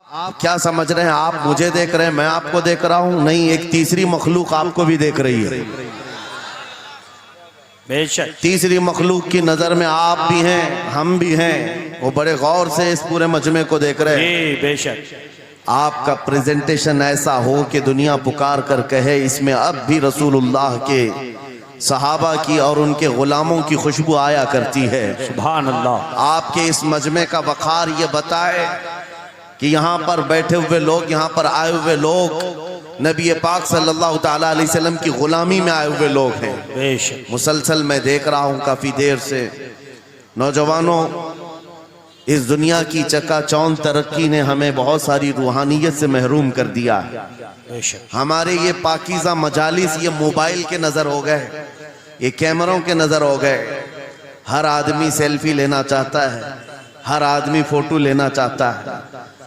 आप क्या समझ रहे हैं? आप मुझे देख रहे हैं, मैं आपको देख रहा हूं? नहीं, एक तीसरी मखलूक आपको भी देख रही है। बेशक तीसरी मखलूक की नजर में आप भी हैं, हम भी हैं। वो बड़े गौर से इस पूरे मजमे को देख रहे हैं। बेशक आपका प्रेजेंटेशन ऐसा हो कि दुनिया पुकार कर कहे इसमें अब भी रसूलुल्लाह के सहाबा की और उनके गुलामों की खुशबू आया करती है। सुभान अल्लाह। आपके इस मजमे का वखार ये बताए कि यहाँ पर बैठे हुए लोग, यहाँ पर आए हुए लोग नबी पाक सल्लल्लाहु ताला अलैहि वसल्लम की गुलामी में आए हुए लोग हैं। बेशक मुसलसल मैं देख रहा हूँ काफी देर से। नौजवानों, इस दुनिया की चकाचौंध तरक्की ने हमें बहुत सारी रूहानियत से महरूम कर दिया है। बेशक हमारे ये पाकीज़ा मजालिस ये मोबाइल के नजर हो गए, ये कैमरों के नजर हो गए। हर आदमी सेल्फी लेना चाहता है, हर आदमी फोटो लेना चाहता है,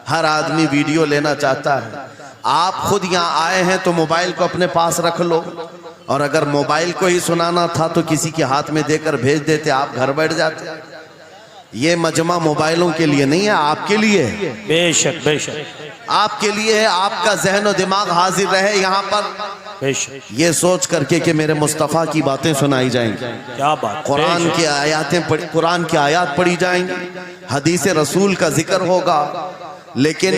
हर आदमी वीडियो लेना चाहता है। आप खुद यहाँ आए हैं तो मोबाइल को अपने पास रख लो, और अगर मोबाइल को ही सुनाना था तो किसी के हाथ में देकर भेज देते, आप घर बैठ जाते। ये मजमा मोबाइलों के लिए नहीं है, आपके लिए है। बेशक बेशक आपके लिए है। आपका जहन और दिमाग हाजिर रहे यहाँ पर, बेशक। ये सोच करके कि मेरे मुस्तफ़ा की बातें सुनाई जाएंगी, क्या बात। कुरान की आयातें कुरान की आयत पढ़ी जाएंगी, हदीस रसूल का जिक्र होगा। लेकिन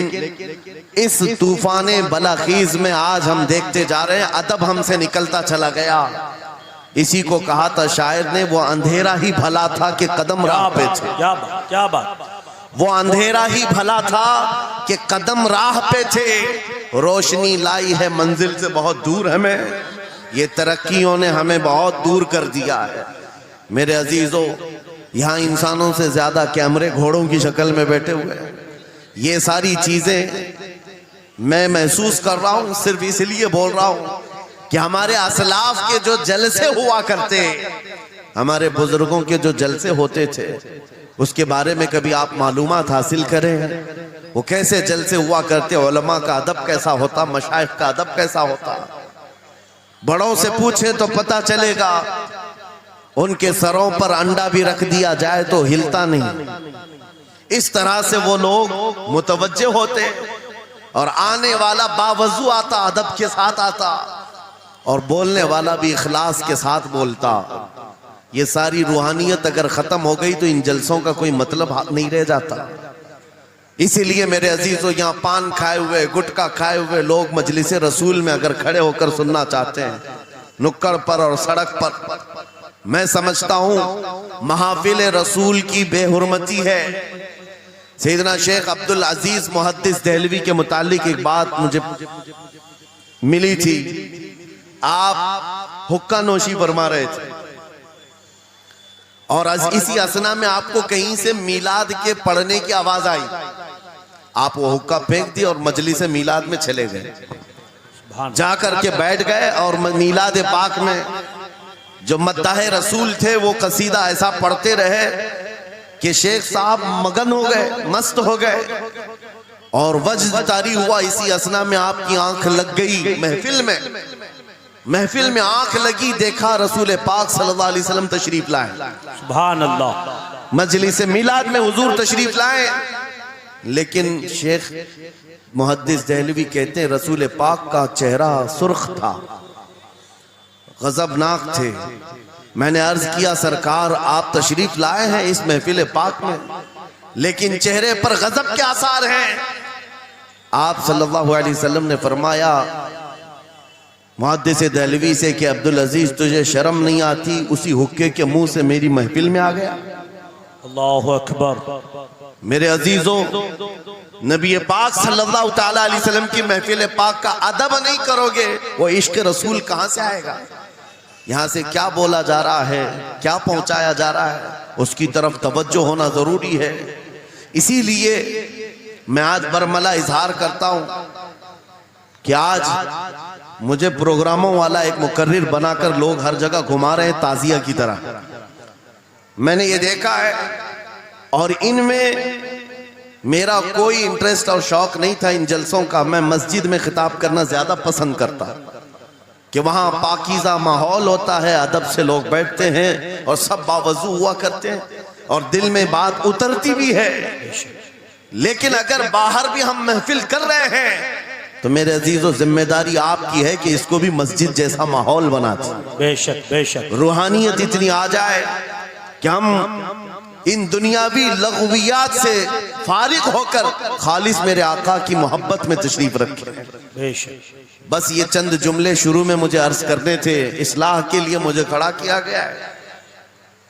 इस तूफाने बलाखीज में आज हम देखते जा रहे हैं अदब हमसे निकलता चला गया। इसी को कहा था शायर ने, वो अंधेरा ही भला था कि कदम राह पे थे। क्या बात क्या बात। वो अंधेरा ही भला था कि कदम राह पे थे, रोशनी लाई है मंजिल से बहुत दूर हमें। ये तरक्कियों ने हमें बहुत दूर कर दिया है। मेरे अजीजों, यहाँ इंसानों से ज्यादा कैमरे घोड़ों की शक्ल में बैठे हुए हैं। ये सारी चीजें मैं महसूस कर रहा हूँ, सिर्फ इसलिए बोल रहा हूँ कि हमारे असलाफ के जो जलसे हुआ करते, हमारे बुजुर्गों के जो जलसे होते थे, उसके बारे में कभी आप मालूमात हासिल करें। वो कैसे जलसे हुआ करते, उलमा का अदब कैसा होता, मशाइख का अदब कैसा होता। बड़ों से पूछें तो पता चलेगा, उनके सरों पर अंडा भी रख दिया जाए तो हिलता नहीं। इस तरह से वो लोग मुतवज्जे होते, और आने वाला बावजू आता, अदब के साथ आता, और बोलने वाला भी इखलास के साथ बोलता। ये सारी रूहानियत अगर खत्म हो गई तो इन जलसों का कोई मतलब नहीं रह जाता। इसीलिए मेरे अजीजों, यहाँ पान खाए हुए, गुटखा खाए हुए लोग मजलिस रसूल में अगर खड़े होकर सुनना चाहते हैं, नुक्कड़ पर और सड़क पर, मैं समझता हूं महफिल रसूल की बेहुरमती है। सैयदना शेख अब्दुल अजीज मुहद्दिस देहलवी के मुतालिक एक बात मुझे मिली थी। आप हुक्का नोशी फरमा रहे थे, और इसी असना में आपको कहीं से मीलाद के पढ़ने की आवाज आई। आप वो हुक्का फेंक दी और मजलिस मीलाद में चले गए, जाकर के बैठ गए, और मीलाद पाक में जो मद्दाह रसूल थे वो कसीदा ऐसा पढ़ते रहे कि शेख साहब मगन हो गए, मस्त हो गए, और वज्द तारी हुआ। इसी असना में आपकी आंख लग गई महफिल में आंख लगी, देखा रसूल पाक सल्लल्लाहु अलैहि वसल्लम तशरीफ लाए। सुभान अल्लाह। मजलिस मिलाद में हुजूर तशरीफ लाए, लेकिन शेख मुहद्दिस देहलवी कहते हैं रसूल पाक का चेहरा सुर्ख था, गजबनाक थे। मैंने अर्ज किया, सरकार आप तशरीफ लाए हैं इस महफिल पाक में, लेकिन चेहरे पर गजब के आसार हैं। आप सल्लल्लाहु अलैहि वसल्लम ने फरमाया मुहद्दिस देहलवी से कि अब्दुल अजीज तुझे शर्म नहीं आती, उसी हुक्के के मुंह से मेरी महफिल में आ गया। अल्लाहु अकबर। मेरे अजीजों, नबी पाक सल्लल्लाहु ताला अलैहि वसल्लम की महफिल पाक का अदब नहीं करोगे, वो इश्क रसूल कहां से आएगा? यहाँ से क्या बोला जा रहा है, क्या पहुंचाया जा रहा है, उसकी तरफ तवज्जो होना जरूरी है। इसीलिए मैं आज बरमला इजहार करता हूं कि आज मुझे प्रोग्रामों वाला एक मुकर्रिर बनाकर लोग हर जगह घुमा रहे हैं ताजिया की तरह। मैंने ये देखा है, और इनमें मेरा कोई इंटरेस्ट और शौक नहीं था इन जलसों का। मैं मस्जिद में खिताब करना ज्यादा पसंद करता कि वहां पाकीज़ा माहौल होता है, अदब से लोग बैठते हैं और सब बावजू हुआ करते हैं, और दिल में बात उतरती भी है। लेकिन अगर बाहर भी हम महफिल कर रहे हैं तो मेरे अजीजों जिम्मेदारी आपकी है कि इसको भी मस्जिद जैसा माहौल बना दे। बेशक बेशक। रूहानियत इतनी आ जाए कि हम इन दुनियावी लग़वियात से फारिग होकर खालिस मेरे आका की मोहब्बत में तशरीफ रखें। बेशक। बस ये चंद जुमले शुरू में मुझे अर्ज करने थे, इस्लाह के लिए मुझे खड़ा किया गया है।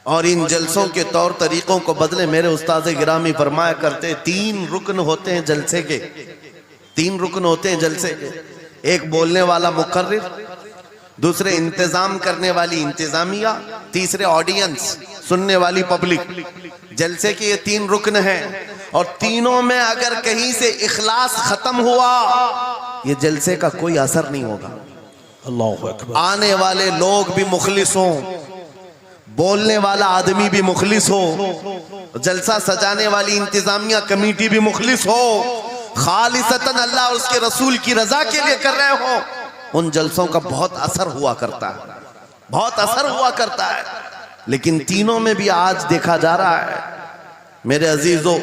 और इन जलसों के तौर तरीकों को बदले मेरे उस्ताद गिरामी फरमाया करते, 3 रुकन होते हैं जलसे के, 3 रुकन होते हैं जलसे के। एक बोलने वाला मुकर्रिर, दूसरे इंतजाम करने वाली इंतजामिया, तीसरे ऑडियंस सुनने वाली पब्लिक। जलसे के ये 3 रुकन हैं और तीनों में अगर कहीं से इखलास खत्म हुआ ये जलसे का कोई असर नहीं होगा। अल्लाहु अकबर। आने वाले लोग भी मुखलिस हों, बोलने वाला आदमी भी मुखलिस हो, जलसा सजाने वाली इंतजामिया कमेटी भी मुखलिस हो, खालिसतन अल्लाह और उसके रसूल की रजा के लिए कर रहे हो, उन जलसों का बहुत असर हुआ करता है, बहुत असर हुआ करता है। लेकिन तीनों में भी आज देखा जा रहा है मेरे अजीजों,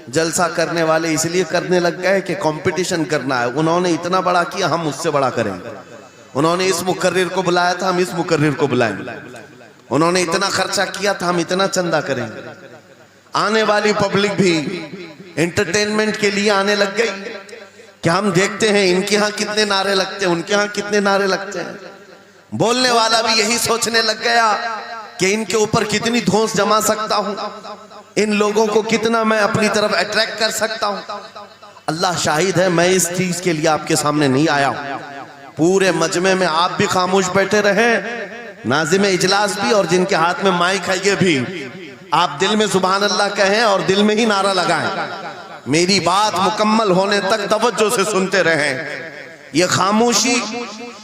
जलसा करने वाले इसलिए करने लग गए कि कंपटीशन करना है। उन्होंने इतना बड़ा किया, हम उससे बड़ा करेंगे। उन्होंने इस मुकर्रिर को बुलाया था, हम इस मुकर्रिर को बुलाएंगे। उन्होंने इतना खर्चा किया था, हम इतना चंदा करेंगे। आने वाली पब्लिक भी एंटरटेनमेंट के लिए आने लग गई कि हम देखते हैं इनके यहाँ कितने नारे लगते हैं, उनके यहाँ कितने नारे लगते हैं। बोलने वाला भी यही सोचने लग गया कि इनके ऊपर कितनी धौंस जमा सकता हूं, इन लोगों को कितना मैं अपनी तरफ अट्रैक्ट कर सकता हूं। अल्लाह शाहिद है, मैं इस चीज के लिए आपके सामने नहीं आया हूं। पूरे मजमे में आप भी खामोश बैठे रहे, नाज़िम इजलास भी और जिनके हाथ में माइक है ये भी, आप दिल में सुभान अल्लाह कहें और दिल में ही नारा लगाएं। मेरी बात मुकम्मल होने तक तवज्जो से सुनते रहें। ये खामोशी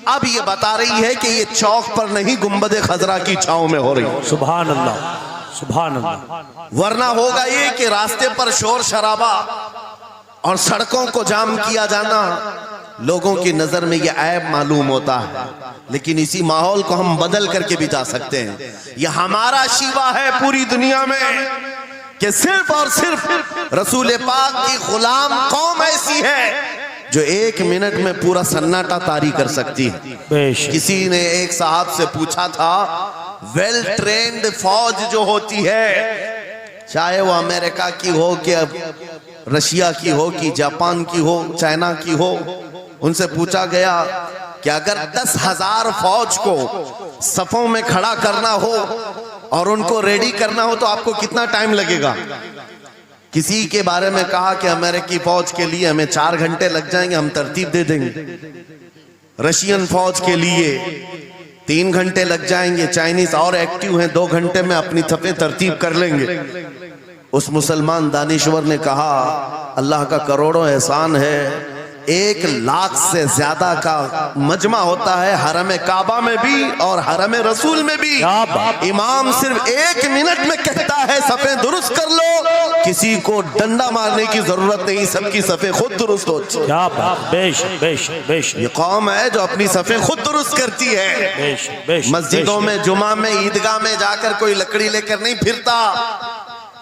अब ये बता रही है कि ये चौक पर नहीं गुंबद खजरा की छांव में हो रही है। सुभान अल्लाह, सुभान अल्लाह। वरना होगा ये कि रास्ते पर शोर शराबा और सड़कों को जाम किया जाना लोगों की नजर में ये ऐब मालूम होता है। लेकिन इसी माहौल को हम बदल करके भी जा सकते हैं। ये हमारा शिवा है पूरी दुनिया में कि सिर्फ और सिर्फ रसूल पाक की गुलाम कौम ऐसी है जो 1 मिनट में पूरा सन्नाटा तारी कर सकती है। किसी ने एक साहब से पूछा था, वेल ट्रेन्ड फौज जो होती है, चाहे वो अमेरिका की हो कि रशिया की हो कि जापान की हो, चाइना की हो, उनसे पूछा गया कि अगर 10,000 फौज को सफों में खड़ा करना हो और उनको रेडी करना हो तो आपको कितना टाइम लगेगा? किसी के बारे में कहा कि अमेरिकी फौज के लिए हमें 4 घंटे लग जाएंगे, हम तरतीब दे देंगे। रशियन फौज के लिए 3 घंटे लग जाएंगे, चाइनीज और एक्टिव हैं, 2 घंटे में अपनी सफे तरतीब कर लेंगे। उस मुसलमान दानिश्वर ने कहा, अल्लाह का करोड़ों एहसान है, 1 लाख से ज्यादा का मजमा होता है हरम काबा में भी और हरम रसूल में भी। इमाम सिर्फ 1 मिनट में कहता है सफे दुरुस्त कर लो, किसी को डंडा मारने की जरूरत नहीं, सबकी सफे खुद दुरुस्त होती है। ये कौम है जो अपनी सफे खुद दुरुस्त करती है। मस्जिदों में, जुमा में, ईदगाह में जाकर कोई लकड़ी लेकर नहीं फिरता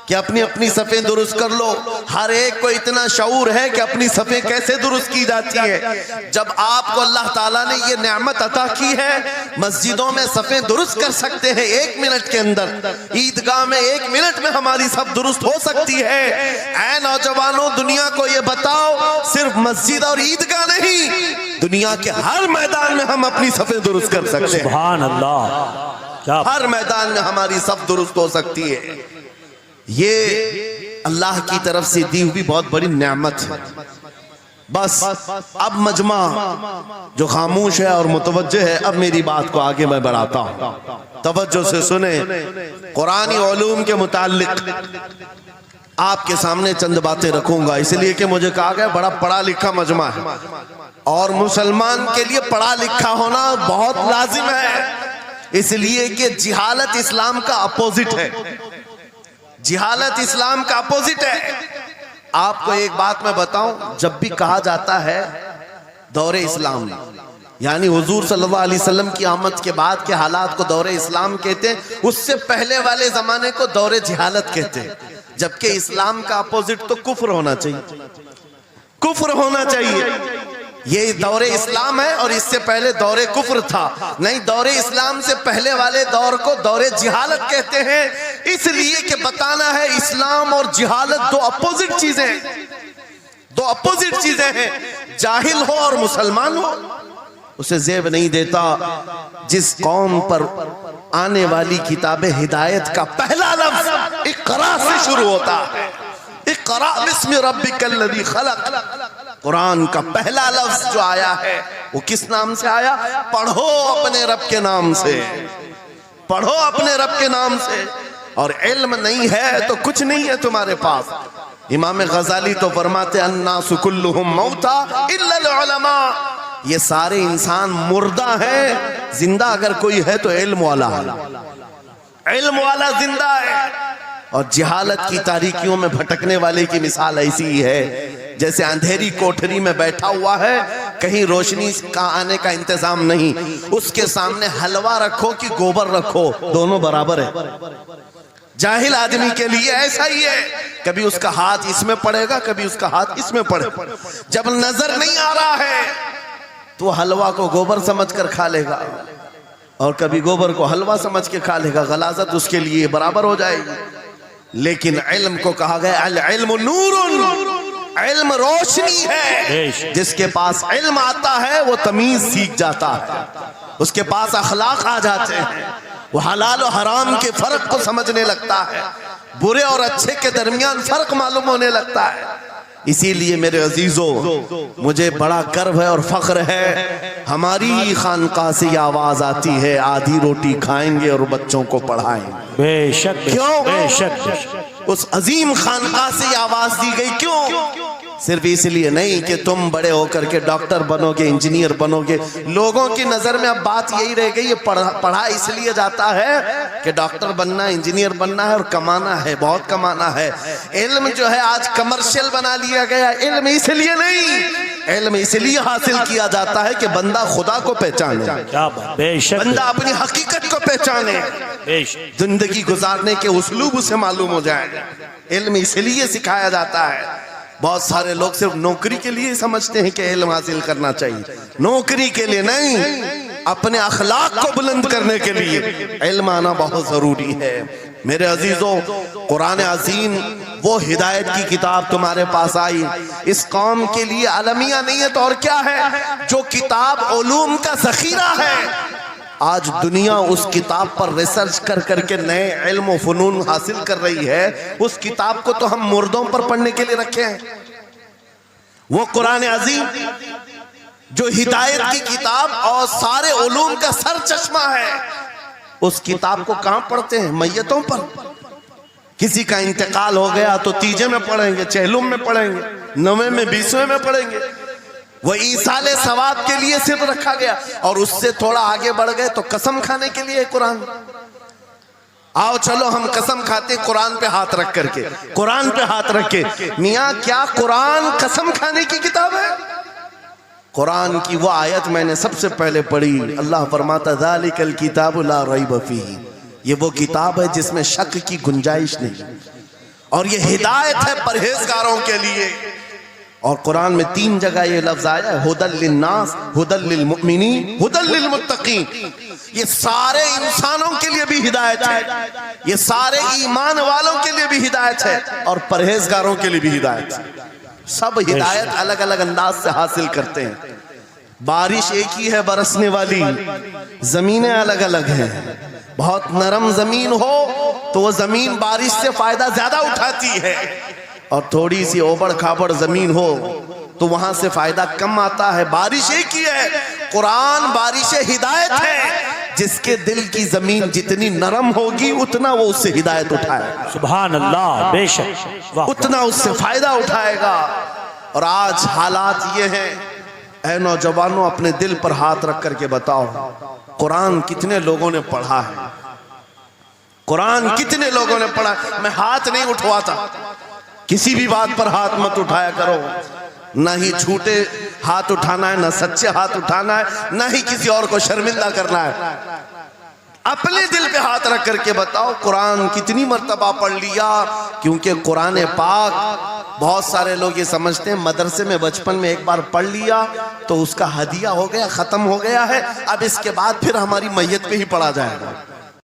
कि अपनी अपनी सफे दुरुस्त कर लो। हर एक को इतना शऊर है कि अपनी सफे कैसे दुरुस्त की जाती है। जब आपको अल्लाह ताला ने ये नेमत अता की है, मस्जिदों में सफे दुरुस्त कर सकते हैं 1 मिनट के अंदर, ईदगाह में 1 मिनट में हमारी सब दुरुस्त हो सकती है। ऐ नौजवानों, दुनिया को ये बताओ, सिर्फ मस्जिद और ईदगाह नहीं, दुनिया के हर मैदान में हम अपनी सफे दुरुस्त कर सकते हैं। सुभान अल्लाह। हर मैदान में हमारी सब दुरुस्त हो सकती है। ये अल्लाह की तरफ से दी हुई बहुत बड़ी नेमत है। बस अब मजमा जो खामोश है और मुतवज्जे है, अब मेरी बात को आगे मैं बढ़ाता हूं, तवज्जो से सुने। कुरानी उलूम के मुताल्लिक आपके सामने चंद बातें रखूंगा, इसलिए कि मुझे कहा गया बड़ा पढ़ा लिखा मजमा है और मुसलमान के लिए पढ़ा लिखा होना बहुत लाजिम है, इसलिए कि जिहालत इस्लाम का अपोजिट है। जिहालत इस्लाम का अपोजिट है। आपको एक बात मैं बताऊं, जब भी कहा जाता है दौरे इस्लाम, यानी हुजूर सल्लल्लाहु अलैहि वसल्लम की आमद के बाद के हालात को दौरे इस्लाम कहते हैं, उससे पहले वाले जमाने को दौरे जिहालत कहते हैं। जबकि इस्लाम का अपोजिट तो कुफ्र होना चाहिए, कुफ्र होना चाहिए। ये दौरे इस्लाम है और इससे पहले दौरे कुफ्र था। नहीं, दौरे इस्लाम से पहले वाले दौर को दौरे जिहालत कहते हैं, इसलिए कि बताना है इस्लाम और जिहालत दो अपोजिट चीजें हैं, दो अपोजिट चीजें हैं। जाहिल हो और मुसलमान हो उसे जेब नहीं देता। जिस कौम पर आने वाली किताब हिदायत का पहला लफ्ज इक़रा से शुरू होता है, इक़रा बिस्मि रब्बिकल लज़ी खलक़, कुरान का पहला लफ्ज जो आया है वो किस नाम से आया? पढ़ो अपने रब के नाम से, पढ़ो अपने रब के नाम से। और इल्म नहीं है तो कुछ नहीं है तुम्हारे पास। इमाम गजाली तो फरमाते अन्नासु कुल्लुहुम मौता इल्लल उलमा, ये सारे इंसान मुर्दा है, जिंदा अगर कोई है तो इल्म वाला है, इल्म वाला जिंदा है। और जिहालत की तारीकियों में भटकने वाले की मिसाल ऐसी ही है जैसे अंधेरी कोठरी में बैठा हुआ है, कहीं रोशनी का आने का इंतजाम नहीं, उसके सामने हलवा रखो कि गोबर रखो, दोनों बराबर है। जाहिल आदमी के लिए ऐसा ही है, कभी उसका हाथ इसमें पड़ेगा, कभी उसका हाथ इसमें पड़ेगा। जब नजर नहीं आ रहा है तो हलवा को गोबर समझकर खा लेगा और कभी गोबर को हलवा समझ के खा लेगा, गलाजत उसके लिए बराबर हो जाएगी। लेकिन इल्म को कहा गया अल इल्मु नूरुन, इल्म रोशनी है। जिसके पास इल्म आता है वो तमीज सीख जाता है, उसके पास अखलाक आ जाते हैं, वो हलाल और हराम के फर्क को समझने लगता है, बुरे और अच्छे के दरमियान फर्क मालूम होने लगता है। इसीलिए मेरे अजीजों, मुझे बड़ा गर्व है और फख्र है, हमारी खानकाह से ये आवाज आती है आधी रोटी खाएंगे और बच्चों को पढ़ाएंगे। बेशक, क्यों? बेशक। उस अजीम खानकाह से ये आवाज दी गई, क्यों? सिर्फ इसलिए नहीं कि तुम बड़े होकर के डॉक्टर बनोगे, इंजीनियर बनोगे। लोगों की नजर में अब बात यही रह गई है, पढ़ा इसलिए जाता है कि डॉक्टर बनना, इंजीनियर बनना है और कमाना है, बहुत कमाना है। इल्म जो है आज कमर्शियल बना लिया गया। इल्म इसलिए नहीं, इल्म इसलिए हासिल किया जाता है कि बंदा खुदा को पहचाने, बंदा अपनी हकीकत को पहचाने, जिंदगी गुजारने के उस्लूब उसे मालूम हो जाए। इल्म इसलिए सिखाया जाता है। बहुत सारे लोग सिर्फ नौकरी के लिए समझते हैं कि इल्म हासिल करना चाहिए, नौकरी के लिए नहीं, अपने अखलाक को बुलंद करने के लिए इल्म आना बहुत जरूरी है। मेरे अजीजों, कुरान अज़ीम वो हिदायत की किताब तुम्हारे पास आई, इस कौम के लिए अलमिया नहीं है तो और क्या है, जो किताब उलूम का ज़ख़ीरा है। आज दुनिया उस किताब पर रिसर्च कर करके नए इल्म और फनून हासिल कर रही है। उस किताब को तो हम मुर्दों पर पढ़ने के लिए रखे हैं। वो कुरान अज़ीम जो हिदायत की किताब और सारे उलूम का सर चश्मा है, उस किताब को कहां पढ़ते हैं? मैयतों पर। किसी का इंतकाल हो गया तो तीजे में पढ़ेंगे, चहलुम में पढ़ेंगे, 9वें में 20वें में पढ़ेंगे। वो ईसाले सवाब के लिए सिर्फ रखा गया। और उससे थोड़ा आगे बढ़ गए तो कसम खाने के लिए कुरान। आओ चलो हम कसम खाते कुरान पे हाथ रख करके, कुरान पे हाथ रख के। मियाँ क्या कुरान कसम खाने की किताब है? कुरान की वो आयत मैंने सबसे पहले पढ़ी, अल्लाह फरमाता ज़ालिकल किताबु ला रैब फीही, ये वो किताब है जिसमें शक की गुंजाइश नहीं, और ये हिदायत है परहेजगारों के लिए। और कुरान में 3 जगह ये लफ्ज आया है, हुदल लिन्नास, हुदल लिलमुमिनीन, हुदल लिलमुत्तकीन। ये सारे इंसानों के लिए भी हिदायत है, ये सारे ईमान वालों के लिए भी हिदायत है और परहेजगारों के लिए भी हिदायत है। सब हिदायत अलग अलग अंदाज से हासिल करते हैं। बारिश एक ही है बरसने वाली, जमीनें अलग अलग हैं। बहुत नरम जमीन हो तो वो जमीन बारिश से फायदा ज्यादा उठाती है, और थोड़ी सी ओबड़ खाबड़ जमीन हो तो वहां से फायदा कम आता है। बारिश एक ही है, कुरान बारिश हिदायत है। जिसके दिल की जमीन जितनी नरम होगी उतना वो उससे हिदायत उठाएगा। सुभान अल्लाह, बेशक, उतना उससे फायदा उठाएगा। और आज हालात ये हैं, ऐ नौजवानों अपने दिल पर हाथ रख करके बताओ, कुरान कितने लोगों ने पढ़ा है? कुरान कितने लोगों ने पढ़ा? मैं हाथ नहीं उठवाता, किसी भी बात पर हाथ मत उठाया करो। ना ही झूठे हाथ उठाना है, ना सच्चे हाथ उठाना है, ना ही किसी और को शर्मिंदा करना है। अपने दिल पे हाथ रख करके बताओ कुरान कितनी मर्तबा पढ़ लिया। क्योंकि कुरान पाक बहुत सारे लोग ये समझते हैं मदरसे में बचपन में एक बार पढ़ लिया तो उसका हदिया हो गया, खत्म हो गया है, अब इसके बाद फिर हमारी मैयत पे ही पढ़ा जाएगा।